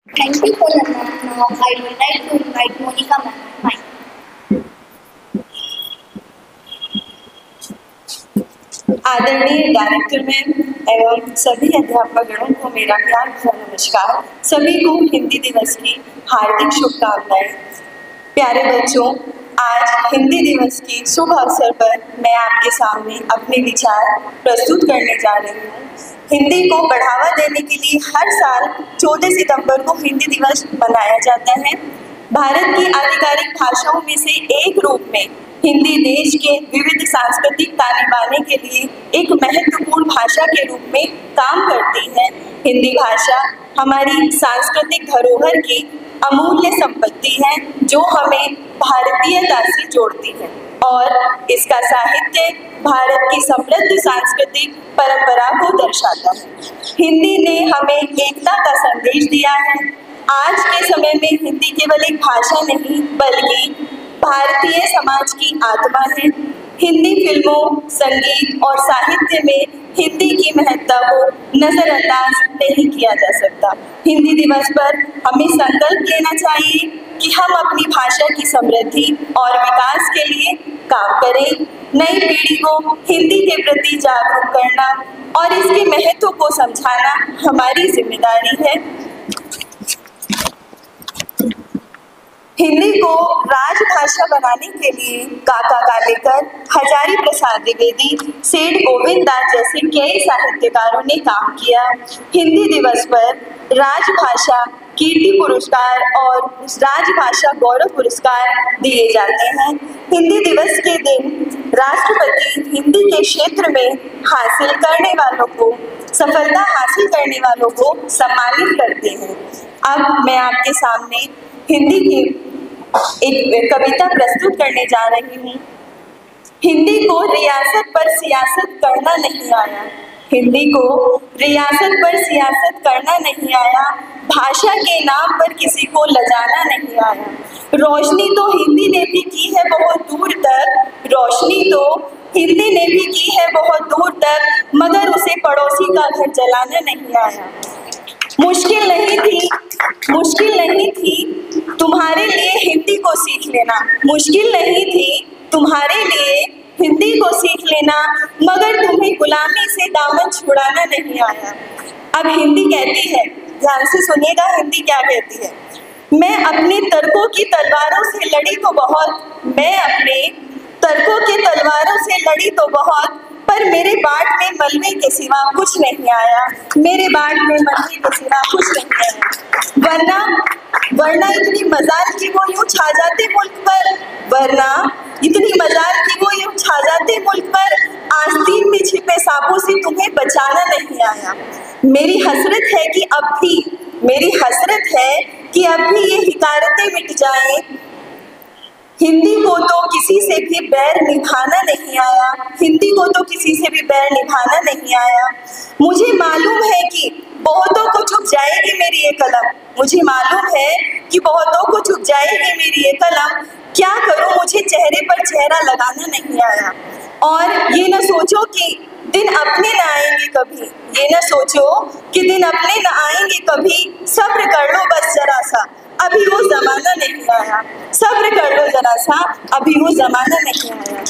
Thank you for the ma'am. Now I would like to invite Monica ma'am. Fine. आदरणीय director ma'am एवं सभी अध्यापकगणों को मेरा प्यार भरा नमस्कार। सभी को हिंदी दिवस की हार्दिक शुभकामनाएं। प्यारे बच्चों, आज हिंदी दिवस की शुभ अवसर पर मैं आपके सामने अपने विचार प्रस्तुत करने जा रही हूँ। हिंदी को बढ़ावा देने के लिए हर साल 14 सितंबर को हिंदी दिवस मनाया जाता है। भारत की आधिकारिक भाषाओं में से एक रूप में हिंदी देश के विविध सांस्कृतिक ताने बाने के लिए एक महत्वपूर्ण भाषा के रूप में काम करती है। हिंदी भाषा हमारी सांस्कृतिक धरोहर की अमूल्य संपत्ति है जो हमें भारतीयता से जोड़ती है और इसका साहित्य भारत की समृद्ध सांस्कृतिक परंपरा को दर्शाता है। हिंदी ने हमें एकता का संदेश दिया है। आज के समय में हिंदी केवल एक भाषा नहीं बल्कि भारतीय समाज की आत्मा है। हिंदी फिल्मों, संगीत और साहित्य में हिंदी की महत्ता को नजरअंदाज नहीं किया जा सकता। हिंदी दिवस पर हमें संकल्प लेना चाहिए कि हम अपनी भाषा की समृद्धि और विकास के लिए काम करें। नई पीढ़ी को हिंदी के प्रति जागरूक करना और इसके महत्व को समझाना हमारी जिम्मेदारी है। हिंदी को राजभाषा बनाने के लिए काका कालेकर, हजारी प्रसाद द्विवेदी, सेठ गोविंद दास जैसे कई साहित्यकारों ने काम किया। हिंदी दिवस पर राजभाषा कीर्ति पुरस्कार और राजभाषा गौरव पुरस्कार दिए जाते हैं। हिंदी दिवस के दिन राष्ट्रपति हिंदी के क्षेत्र में हासिल करने वालों को सफलता हासिल करने वालों को सम्मानित करते हैं। अब मैं आपके सामने हिंदी की एक कविता प्रस्तुत करने जा रही हूँ। हिंदी को रियासत पर सियासत करना नहीं आया। हिंदी को रियासत पर सियासत करना नहीं आया। भाषा के नाम पर किसी को लजाना नहीं आया। रोशनी तो हिंदी ने भी की है बहुत दूर तक। रोशनी तो हिंदी ने भी की है बहुत दूर तक, मगर उसे पड़ोसी का घर जलाना नहीं आया। मुश्किल नहीं थी तुम्हारे लिए हिंदी को सीख लेना। मुश्किल नहीं थी तुम्हारे लिए हिंदी को सीख लेना, मगर तुम्हें गुलामी से दामन छुड़ाना नहीं आया। अब हिंदी कहती है, ध्यान से सुनिएगा हिंदी क्या कहती है। मैं अपने तर्कों की तलवारों से लड़ी तो बहुत, मैं अपने तर्कों की तलवारों से लड़ी तो बहुत, पर मेरे बाट में मलबे के सिवा कुछ नहीं आया। मेरे बाट में मलबे के सिवा कुछ नहीं आया। वरना इतनी मजाल की वो यूं छा जाते मुल्क पर। वरना इतनी मजाल की वो यूं छा जाते मुल्क पर। आस्तीन में छिपे सांपों से तुम्हें बचाना नहीं आया। मेरी हसरत है कि अब भी ये हिकारतें मिट जाएं। हिंदी को तो किसी से भी बैर निभाना नहीं आया। हिंदी को तो किसी से भी बैर निभाना नहीं आया। मुझे मालूम है कि बहुतों को चुप जाएगी मेरी ये कलम। मुझे मालूम है कि बहुतों को चुप जाएगी मेरी ये कलम। क्या करूं, मुझे चेहरे पर चेहरा लगाना नहीं आया। और ये न सोचो कि दिन अपने न आएंगे कभी। ये न सोचो कि दिन अपने न आएंगे कभी। सब्र कर लो बस जरा सा, अभी वो जमाना नहीं आया। सब्र कर लो जरा सा, अभी वो जमाना नहीं आया।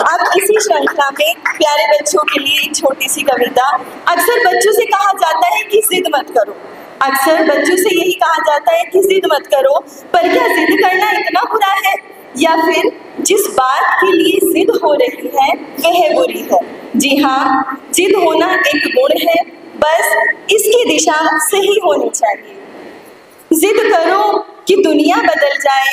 अब इसी श्रृंखला में प्यारे बच्चों के लिए एक छोटी सी कविता। अक्सर बच्चों से कहा जाता है कि जिद मत करो। अक्सर बच्चों से यही कहा जाता है कि जिद मत करो, पर क्या जिद करना इतना बुरा है? या फिर जिस बात के लिए जिद हो रही है वह बुरी है? जी हाँ, जिद होना एक गुण है, बस इसकी दिशा सही होनी चाहिए। जिद करो कि दुनिया बदल जाए,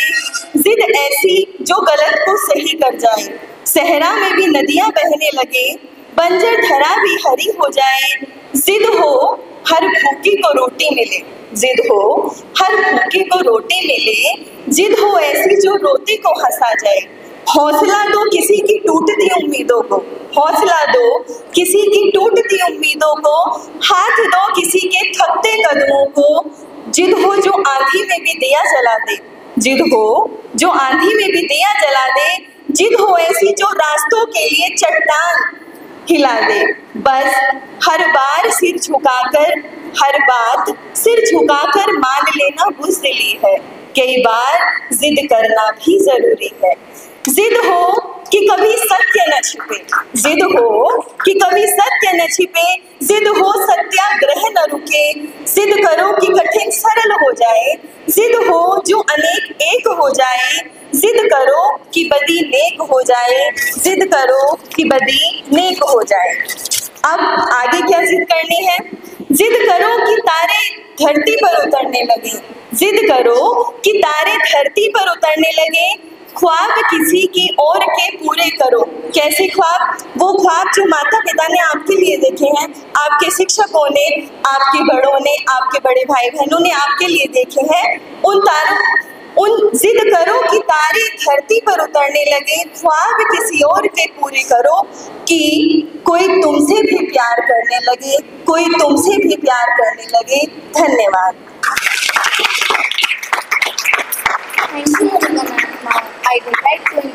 जिद ऐसी जो गलत को सही कर जाए। सहरा में भी नदियां बहने लगे, बंजर धरा भी हरी हो जाए। जिद हो हर भूखे को रोटी मिले। जिद हो हर भूखे को रोटी मिले। जिद हो ऐसी जो रोती को हंसा जाए। हौसला दो किसी की टूटती उम्मीदों को। हौसला दो किसी की टूटती उम्मीदों को। हाथ दो किसी के थकते कदमों को। जिद हो जो आंधी में भी दिया जला दे। जिद हो जो आंधी में भी दिया जला दे। जिद हो ऐसी जो रास्तों के लिए चट्टान हिला दे। बस हर बार सिर झुकाकर, हर बात सिर झुकाकर मान लेना बुज़दिली है। कई बार जिद करना भी जरूरी है। जिद हो कि कभी सत्य न छिपे, जिद हो कि कभी सत्य न छिपे, जिद हो सत्याग्रह न रुके, जिद करो कि कठिन सरल हो जाए, जिद हो जो अनेक एक हो जाए, जिद करो कि बदी नेक हो जाए, जिद करो कि बदी नेक हो जाए। अब आगे क्या जिद करनी है? जिद करो कि तारे धरती पर उतरने लगे, जिद करो कि तारे धरती पर उतरने लगे, ख्वाब किसी की और के पूरे करो। कैसे ख्वाब? वो ख्वाब जो माता पिता ने आपके लिए देखे हैं, आपके शिक्षकों ने, आपके बड़ों ने, आपके बड़े भाई बहनों ने आपके लिए देखे हैं। उन जिद करो कि तारे धरती पर उतरने लगे, ख्वाब किसी और के पूरे करो, कि कोई तुमसे भी प्यार करने लगे, कोई तुमसे भी प्यार करने लगे। धन्यवाद। Thank you, Now I would like to